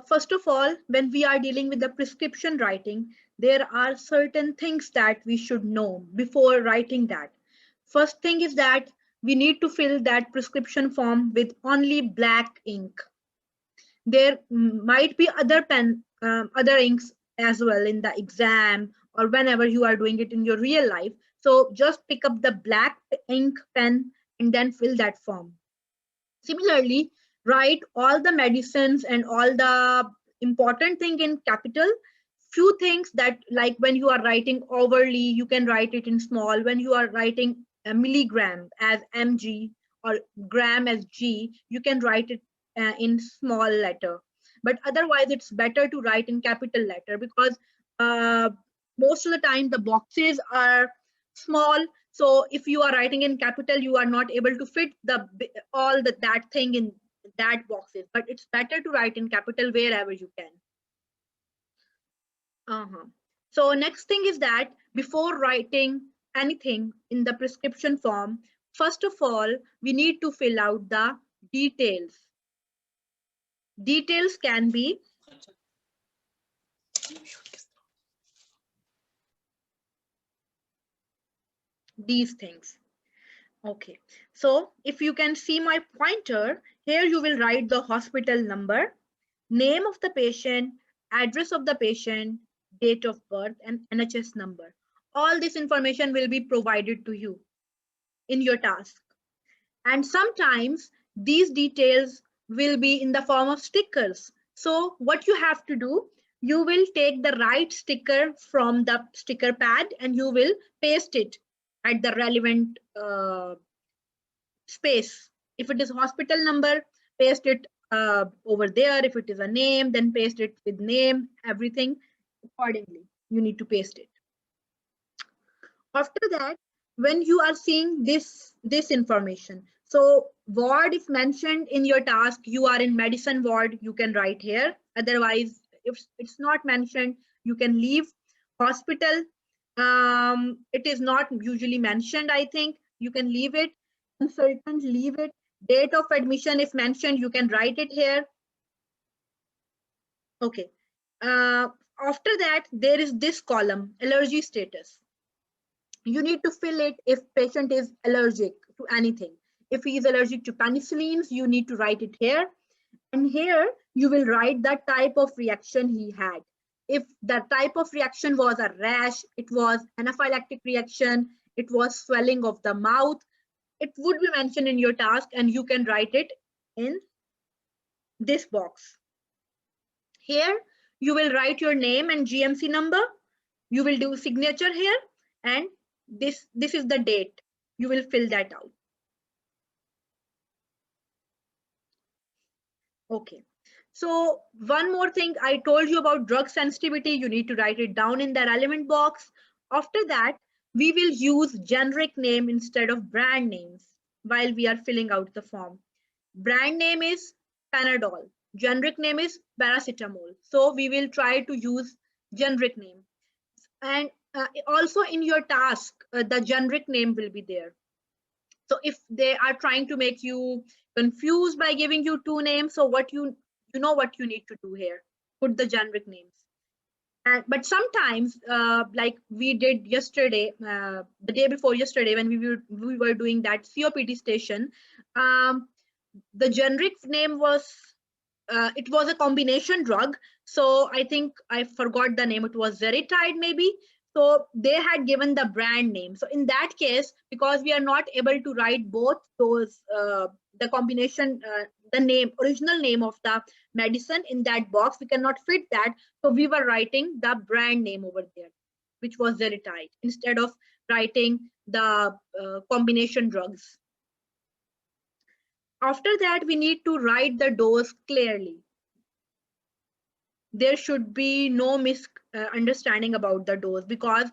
First of all, when we are dealing with the prescription writing, there are certain things that we should know before writing that. First thing is that we need to fill that prescription form with only black ink. There might be other inks as well in the exam or whenever you are doing it in your real life. So just pick up the black ink pen and then fill that form. Similarly, write all the medicines and all the important thing in capital. Few things that, like when you are writing overly, you can write it in small. When you are writing a milligram as mg or gram as g, you can write it in small letter. But otherwise, it's better to write in capital letter because most of the time the boxes are small. So if you are writing in capital, you are not able to fit that thing in that boxes. But it's better to write in capital wherever you can. So next thing is that before writing anything in the prescription form, first of all, we need to fill out the details. Details can be these things. Okay, so if you can see my pointer, here you will write the hospital number, name of the patient, address of the patient, date of birth, and NHS number. All this information will be provided to you in your task. And sometimes these details will be in the form of stickers. So what you have to do, you will take the right sticker from the sticker pad and you will paste it at the relevant space. If it is hospital number, paste it over there. If it is a name, then paste it with name, everything accordingly. You need to paste it. After that, when you are seeing this information, so ward if mentioned in your task, you are in medicine ward, you can write here. Otherwise, if it's not mentioned, you can leave. Hospital, it is not usually mentioned, I think. You can leave it. Consultant, leave it. Date of admission, if mentioned, you can write it here. Okay. After that, there is this column, allergy status. You need to fill it if patient is allergic to anything. If he is allergic to penicillins, you need to write it here. And here you will write the type of reaction he had. If the type of reaction was a rash, it was anaphylactic reaction, it was swelling of the mouth, it would be mentioned in your task and you can write it in this box. Here you will write your name and GMC number. You will do signature here and this is the date. You will fill that out. Okay. So one more thing, I told you about drug sensitivity. You need to write it down in the relevant box. After that, we will use generic name instead of brand names while we are filling out the form. Brand name is Panadol. Generic name is paracetamol. So we will try to use generic name. And also in your task, the generic name will be there. So if they are trying to make you confused by giving you two names, so what you know what you need to do here, put the generic names. But sometimes, like we did yesterday, the day before yesterday, when we were doing that COPD station, the generic name was it was a combination drug. So I think I forgot the name. It was Zeritide maybe. So they had given the brand name. So in that case, because we are not able to write both those, the combination, the name, original name of the medicine in that box, we cannot fit that. So we were writing the brand name over there, which was Zeritide, instead of writing the combination drugs. After that, we need to write the dose clearly. There should be no misunderstanding about the dose, because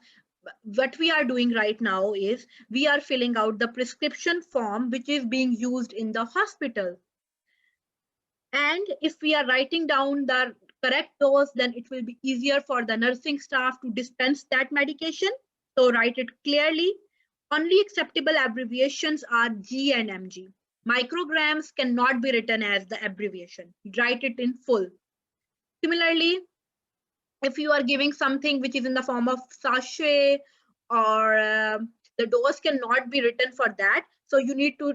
what we are doing right now is we are filling out the prescription form which is being used in the hospital. And if we are writing down the correct dose, then it will be easier for the nursing staff to dispense that medication. So write it clearly. Only acceptable abbreviations are G and mg. Micrograms cannot be written as the abbreviation. Write it in full. Similarly, if you are giving something which is in the form of sachet, or the dose cannot be written for that, so you need to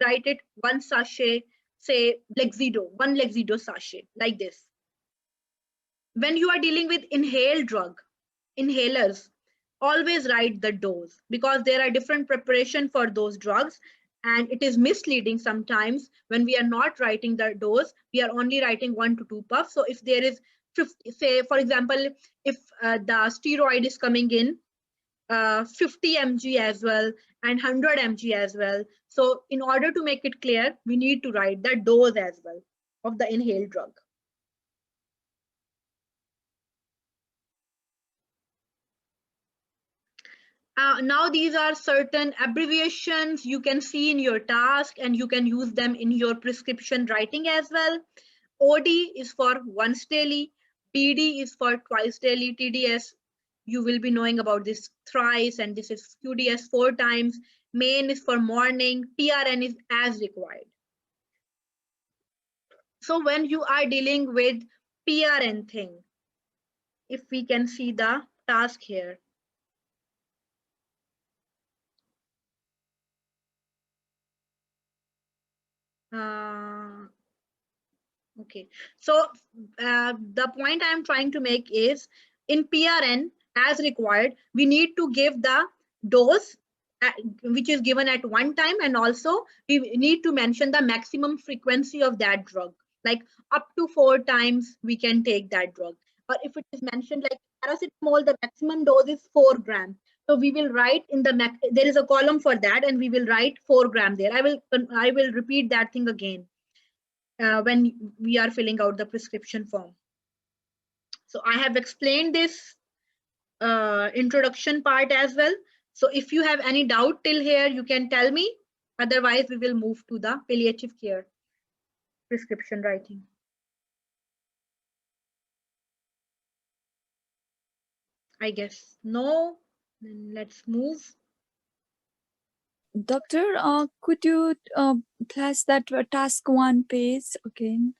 write it one sachet, say Lexido, one Lexido sachet, like this. When you are dealing with inhaled drug, inhalers, always write the dose, because there are different preparation for those drugs, and it is misleading sometimes when we are not writing the dose, we are only writing 1 to 2 puffs. So if there is 50, say for example, if the steroid is coming in 50 mg as well and 100 mg as well, so in order to make it clear, we need to write the dose as well of the inhaled drug. Now these are certain abbreviations you can see in your task, and you can use them in your prescription writing as well. OD is for once daily, PD is for twice daily, TDS, you will be knowing about this thrice, and this is QDS 4 times, main is for morning, PRN is as required. So when you are dealing with PRN thing, if we can see the task here. Okay, so the point I'm trying to make is, in PRN, as required, we need to give the dose which is given at one time, and also we need to mention the maximum frequency of that drug, like up to 4 times we can take that drug. Or if it is mentioned like paracetamol, the maximum dose is 4 grams. So we will write in the there is a column for that, and we will write 4 grams there. I will repeat that thing again when we are filling out the prescription form. So I have explained this introduction part as well. So if you have any doubt till here, you can tell me. Otherwise, we will move to the palliative care prescription writing. I guess no. Then let's move. Doctor, could you place that task 1 page again?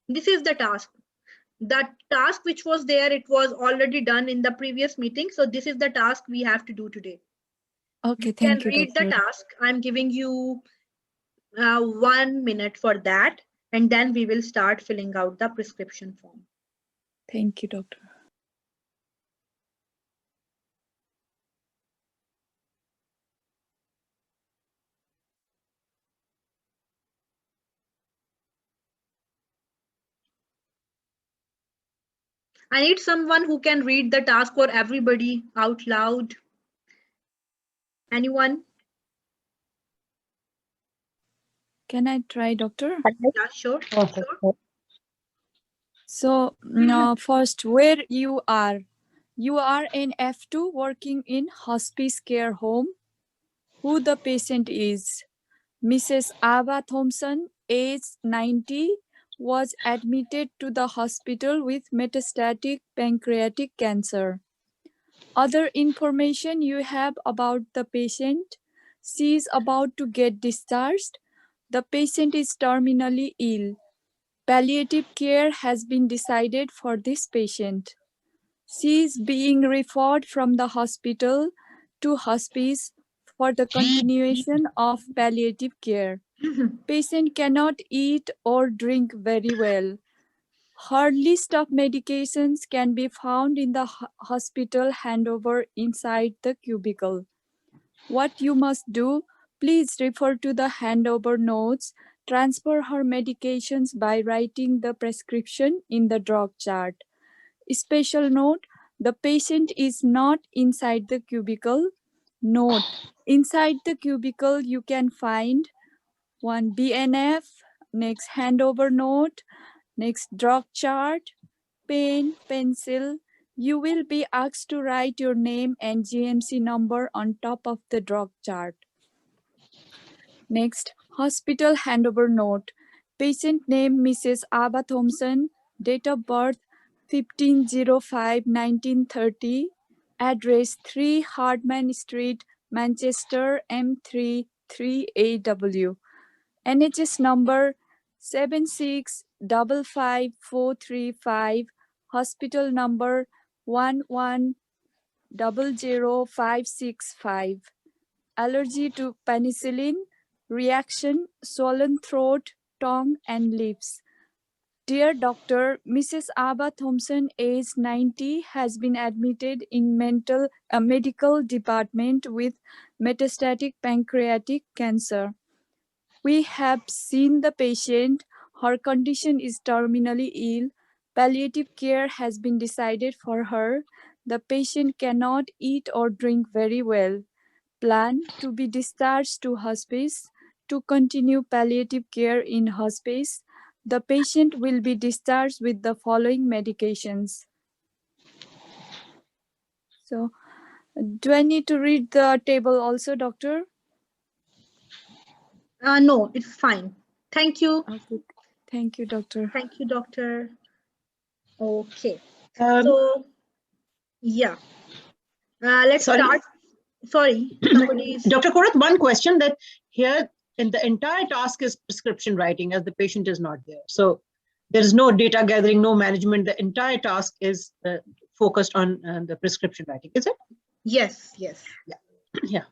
This is the task. That task which was there, it was already done in the previous meeting. So this is the task we have to do today. Okay, you thank can you, read doctor. the task. I'm giving you 1 minute for that, and then we will start filling out the prescription form. Thank you, doctor. I need someone who can read the task for everybody out loud. Anyone? Can I try, doctor? Yeah, sure. So, first, where you are. You are in F2 working in hospice care home. Who the patient is? Mrs. Ava Thompson, age 90, was admitted to the hospital with metastatic pancreatic cancer. Other information you have about the patient: she is about to get discharged. The patient is terminally ill. Palliative care has been decided for this patient. She is being referred from the hospital to hospice for the continuation of palliative care. Patient cannot eat or drink very well. Her list of medications can be found in the hospital handover inside the cubicle. What you must do, please refer to the handover notes. Transfer her medications by writing the prescription in the drug chart. Special note, the patient is not inside the cubicle. Note, inside the cubicle you can find one BNF, next handover note, next drug chart, pen, pencil. You will be asked to write your name and GMC number on top of the drug chart. Next, hospital handover note. Patient name Mrs. Ava Thompson, date of birth 15/05/1930, address 3 Hardman Street, Manchester, M3 3AW. NHS number 76 55435, hospital number 1100565. Allergy to penicillin, reaction, swollen throat, tongue, and lips. Dear Doctor, Mrs. Abba Thompson, age 90, has been admitted in medical department with metastatic pancreatic cancer. We have seen the patient. Her condition is terminally ill. Palliative care has been decided for her. The patient cannot eat or drink very well. Plan to be discharged to hospice. To continue palliative care in hospice, the patient will be discharged with the following medications. So, do I need to read the table also, doctor? No, it's fine. Thank you. Okay. Thank you, doctor. Thank you, doctor. Okay. So, yeah. Let's start. Sorry, somebody's... Dr. Korath, one question that here in the entire task is prescription writing as the patient is not there. So there is no data gathering, no management. The entire task is focused on the prescription writing, is it? Yes, yes. Yeah. Yeah.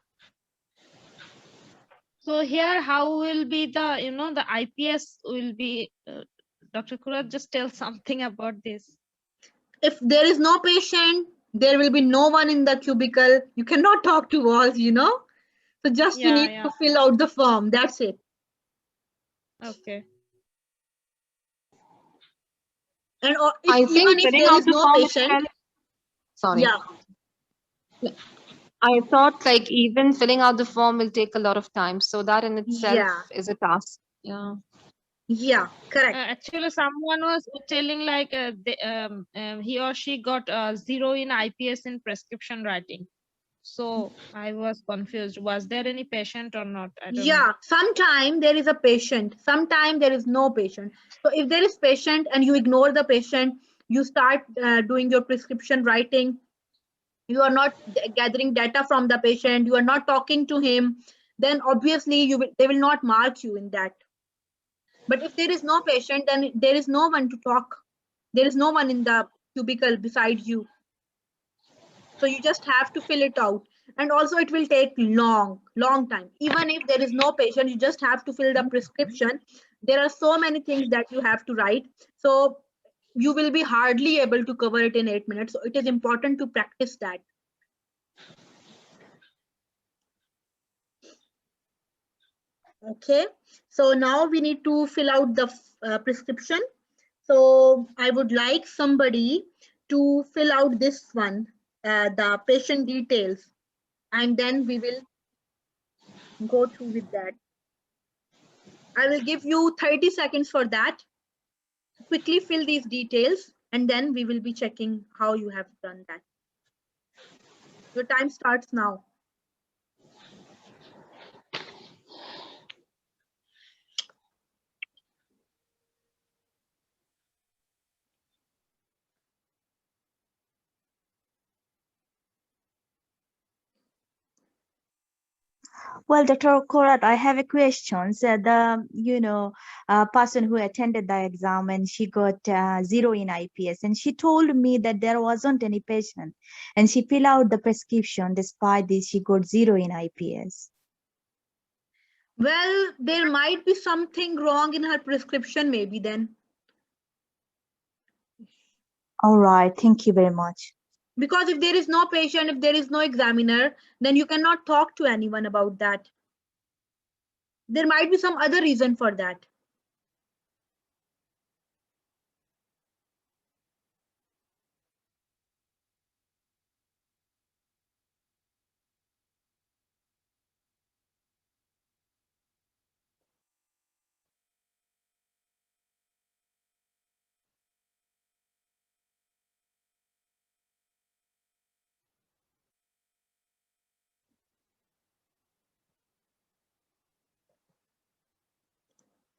So here, how will be the, the IPS will be, Dr. Korath, just tell something about this. If there is no patient, there will be no one in the cubicle. You cannot talk to walls, So just you need to fill out the form. That's it. Okay. And even if there is no patient, sorry. Yeah. I thought like even filling out the form will take a lot of time. So that in itself is a task. Yeah. Yeah, correct. Actually, someone was telling like he or she got 0 in IPS in prescription writing. So I was confused. Was there any patient or not? I don't know. Sometime there is a patient. Sometime there is no patient. So if there is patient and you ignore the patient, you start doing your prescription writing. You are not gathering data from the patient. You are not talking to him. Then obviously they will not mark you in that. But if there is no patient, then there is no one to talk. There is no one in the cubicle beside you. So you just have to fill it out. And also it will take long time. Even if there is no patient, you just have to fill the prescription. There are so many things that you have to write. So you will be hardly able to cover it in 8 minutes. So it is important to practice that. Okay, so now we need to fill out the prescription. So I would like somebody to fill out this one, the patient details, and then we will go through with that. I will give you 30 seconds for that. Quickly fill these details, and then we will be checking how you have done that. Your time starts now. Well, Dr. Korat, I have a question. So the person who attended the exam and she got 0 in IPS, and she told me that there wasn't any patient, and she filled out the prescription. Despite this, she got 0 in IPS. Well, there might be something wrong in her prescription, maybe then. All right, thank you very much. Because if there is no patient, if there is no examiner, then you cannot talk to anyone about that. There might be some other reason for that.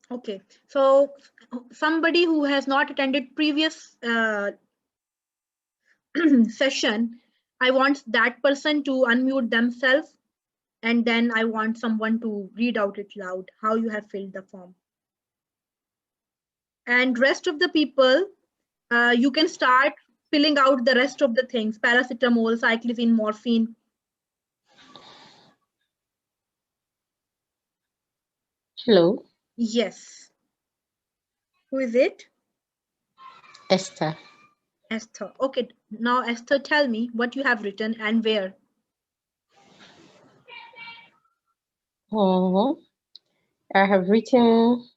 Okay, so somebody who has not attended previous session, I want that person to unmute themselves, and then I want someone to read out it loud how you have filled the form. And rest of the people, you can start filling out the rest of the things: paracetamol, cyclizine, morphine. Hello. Yes. Who is it? Esther. Esther. Okay, now Esther, tell me what you have written and where. I have written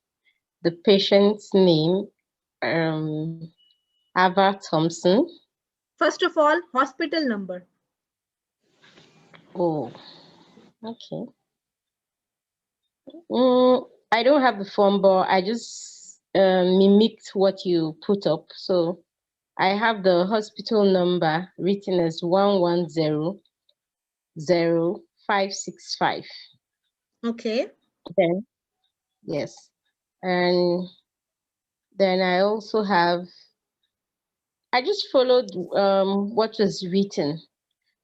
the patient's name, Ava Thompson. First of all, hospital number. Oh, okay. I don't have the form, but I just mimicked what you put up. So I have the hospital number written as 1100565. Okay. Then, yes. And then I also have, I just followed what was written.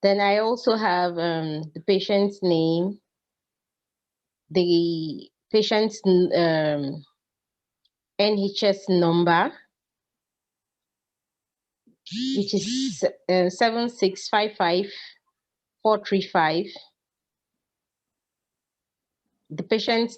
Then I also have the patient's name, the patient's NHS number, which is 7655435. The patient's